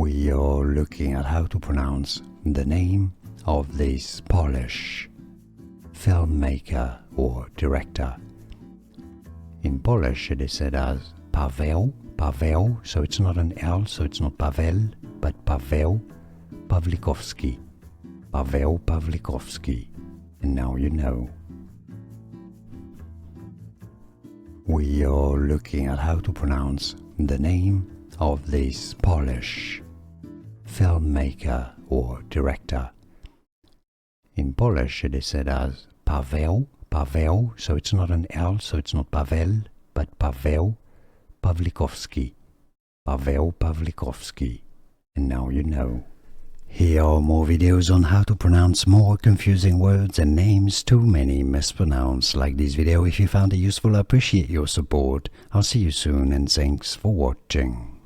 We are looking at how to pronounce the name of this Polish filmmaker or director. In Polish it is said as Paweł, so it's not an L, so it's not Paweł, but Paweł Pawlikowski. Paweł Pawlikowski. And now you know. We are looking at how to pronounce the name of this Polish filmmaker or director. In Polish it is said as Paweł, so it's not an L, so it's not Paweł, but Paweł Pawlikowski. Paweł Pawlikowski. And now you know. Here are more videos on how to pronounce more confusing words and names too many mispronounced. Like this video if you found it useful. I appreciate your support. I'll see you soon and thanks for watching.